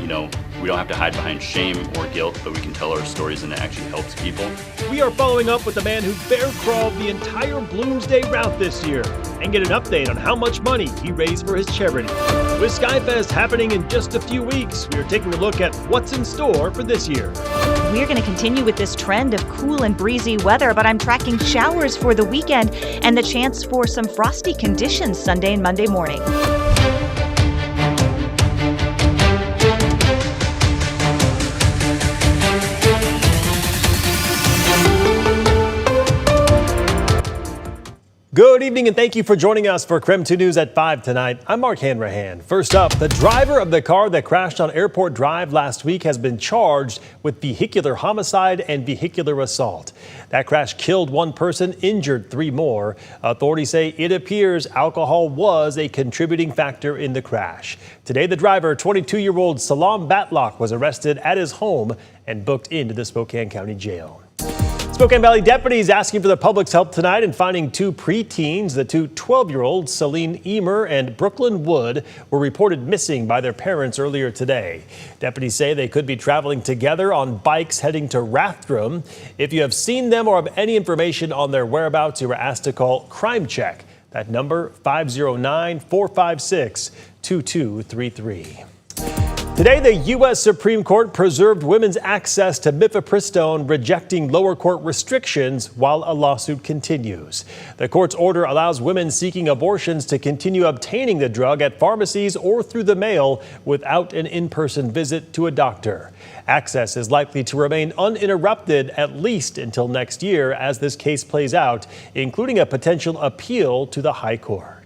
we don't have to hide behind shame or guilt, but we can tell our stories and it actually helps people. We are following up with the man who bear crawled the entire Bloomsday route this year and get an update on how much money he raised for his charity. With SkyFest happening in just a few weeks, we are taking a look at what's in store for this year. We're going to continue with this trend of cool and breezy weather, but I'm tracking showers for the weekend and the chance for some frosty conditions Sunday and Monday morning. Good evening and thank you for joining us for KREM 2 News at 5 tonight. I'm Mark Hanrahan. First up, the driver of the car that crashed on Airport Drive last week has been charged with vehicular homicide and vehicular assault. That crash killed one person, injured 3 more. Authorities say it appears alcohol was a contributing factor in the crash. Today, the driver, 22-year-old Salam Batlock, was arrested at his home and booked into the Spokane County Jail. Spokane Valley deputies asking for the public's help tonight in finding 2 preteens. The 2 12-year-olds, Celine Emer and Brooklyn Wood, were reported missing by their parents earlier today. Deputies say they could be traveling together on bikes heading to Rathdrum. If you have seen them or have any information on their whereabouts, you are asked to call Crime Check. That number, 509-456-2233. Today, the U.S. Supreme Court preserved women's access to mifepristone, rejecting lower court restrictions while a lawsuit continues. The court's order allows women seeking abortions to continue obtaining the drug at pharmacies or through the mail without an in-person visit to a doctor. Access is likely to remain uninterrupted at least until next year as this case plays out, including a potential appeal to the High Court.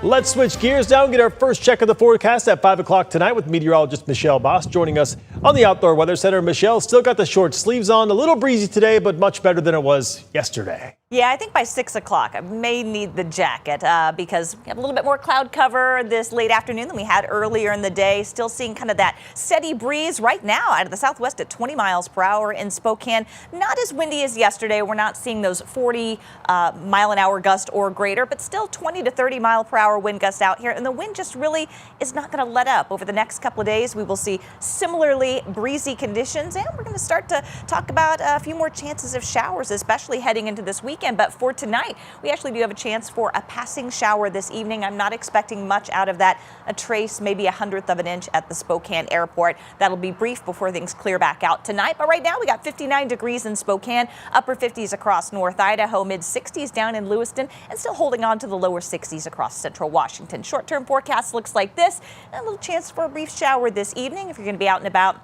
Let's switch gears now and get our first check of the forecast at 5 o'clock tonight with meteorologist Michelle Boss joining us on the Outdoor Weather Center. Michelle, still got the short sleeves on, a little breezy today, but much better than it was yesterday. Yeah, I think by 6 o'clock I may need the jacket because we have a little bit more cloud cover this late afternoon than we had earlier in the day. Still seeing kind of that steady breeze right now out of the southwest at 20 miles per hour in Spokane. Not as windy as yesterday. We're not seeing those 40 mile an hour gust or greater, but still 20 to 30 mile per hour wind gusts out here. And the wind just really is not going to let up. Over the next couple of days, we will see similarly breezy conditions. And we're going to start to talk about a few more chances of showers, especially heading into this weekend. But for tonight, we actually do have a chance for a passing shower this evening. I'm not expecting much out of that. A trace, maybe 1/100 of an inch at the Spokane airport. That'll be brief before things clear back out tonight. But right now, we got 59 degrees in Spokane, upper 50s across North Idaho, mid 60s down in Lewiston, and still holding on to the lower 60s across central Washington. Short-term forecast looks like this. And a little chance for a brief shower this evening if you're going to be out and about.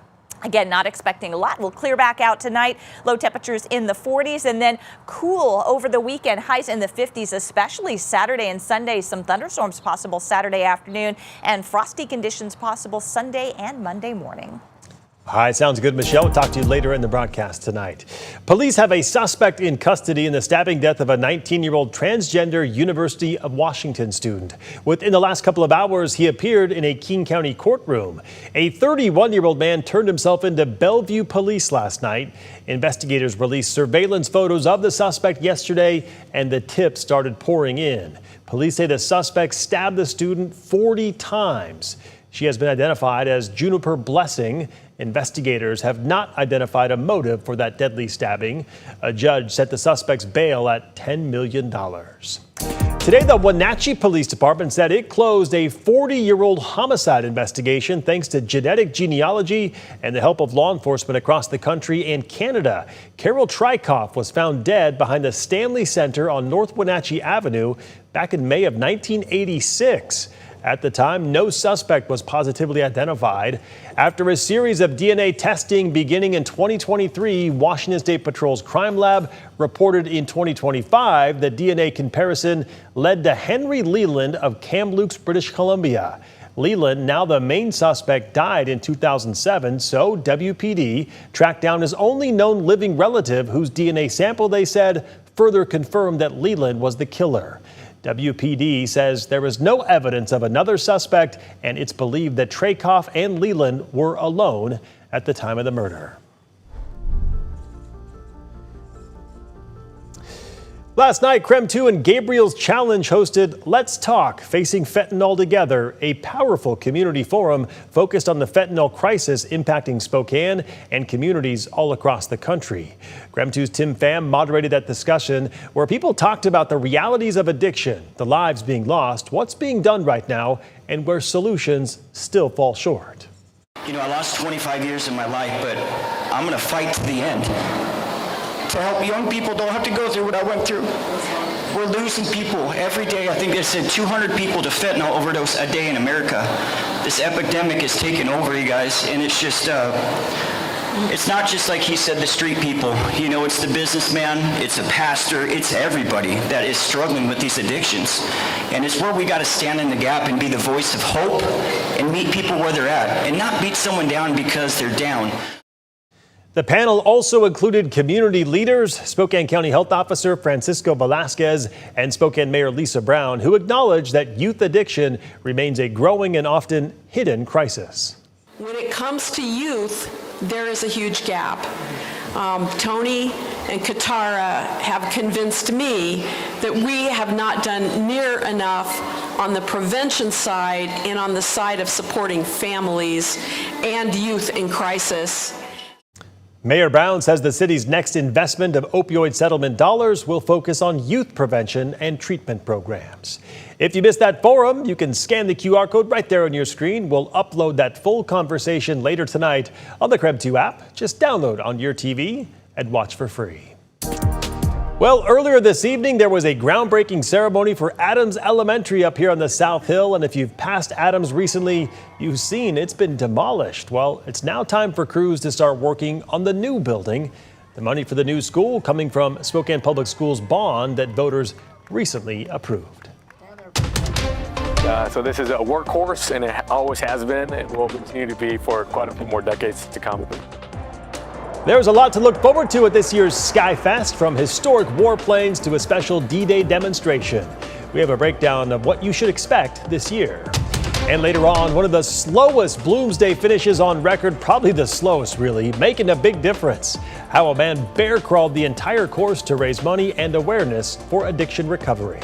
Again, not expecting a lot. We'll clear back out tonight. Low temperatures in the 40s and then cool over the weekend. Highs in the 50s, especially Saturday and Sunday. Some thunderstorms possible Saturday afternoon and frosty conditions possible Sunday and Monday morning. All right, sounds good, Michelle. We'll talk to you later in the broadcast tonight. Police have a suspect in custody in the stabbing death of a 19-year-old transgender University of Washington student. Within the last couple of hours, he appeared in a King County courtroom. A 31-year-old man turned himself into Bellevue police last night. Investigators released surveillance photos of the suspect yesterday, and the tips started pouring in. Police say the suspect stabbed the student 40 times. She has been identified as Juniper Blessing. Investigators have not identified a motive for that deadly stabbing. A judge set the suspect's bail at $10 million. Today, the Wenatchee Police Department said it closed a 40-year-old homicide investigation thanks to genetic genealogy and the help of law enforcement across the country and Canada. Carol Trikoff was found dead behind the Stanley Center on North Wenatchee Avenue back in May of 1986. At the time, no suspect was positively identified. After a series of DNA testing beginning in 2023, Washington State Patrol's crime lab reported in 2025 the DNA comparison led to Henry Leland of Kamloops, British Columbia. Leland, now the main suspect, died in 2007, so WPD tracked down his only known living relative whose DNA sample, they said, further confirmed that Leland was the killer. WPD says there is no evidence of another suspect, and it's believed that Trikoff and Leland were alone at the time of the murder. Last night, KREM 2 and Gabriel's Challenge hosted Let's Talk, Facing Fentanyl Together, a powerful community forum focused on the fentanyl crisis impacting Spokane and communities all across the country. KREM 2's Tim Pham moderated that discussion where people talked about the realities of addiction, the lives being lost, what's being done right now, and where solutions still fall short. You know, I lost 25 years of my life, but I'm going to fight to the end to help young people don't have to go through what I went through. We're losing people every day. I think they said 200 people to fentanyl overdose a day in America. This epidemic is taking over, you guys, and it's just, it's not just like he said, the street people. You know, it's the businessman, it's a pastor, it's everybody that is struggling with these addictions. And it's where we got to stand in the gap and be the voice of hope and meet people where they're at and not beat someone down because they're down. The panel also included community leaders, Spokane County Health Officer Francisco Velasquez and Spokane Mayor Lisa Brown, who acknowledged that youth addiction remains a growing and often hidden crisis. When it comes to youth, there is a huge gap. Tony and Katara have convinced me that we have not done near enough on the prevention side and on the side of supporting families and youth in crisis. Mayor Brown says the city's next investment of opioid settlement dollars will focus on youth prevention and treatment programs. If you missed that forum, you can scan the QR code right there on your screen. We'll upload that full conversation later tonight on the KREM 2 app. Just download on your TV and watch for free. Well, earlier this evening, there was a groundbreaking ceremony for Adams Elementary up here on the South Hill. And if you've passed Adams recently, you've seen it's been demolished. Well, it's now time for crews to start working on the new building. The money for the new school coming from Spokane Public Schools bond that voters recently approved. So this is a workhorse, and it always has been. It will continue to be for quite a few more decades to come. There's a lot to look forward to at this year's Sky Fest, from historic warplanes to a special D-Day demonstration. We have a breakdown of what you should expect this year. And later on, one of the slowest Bloomsday finishes on record, probably the slowest really, making a big difference. How a man bear crawled the entire course to raise money and awareness for addiction recovery.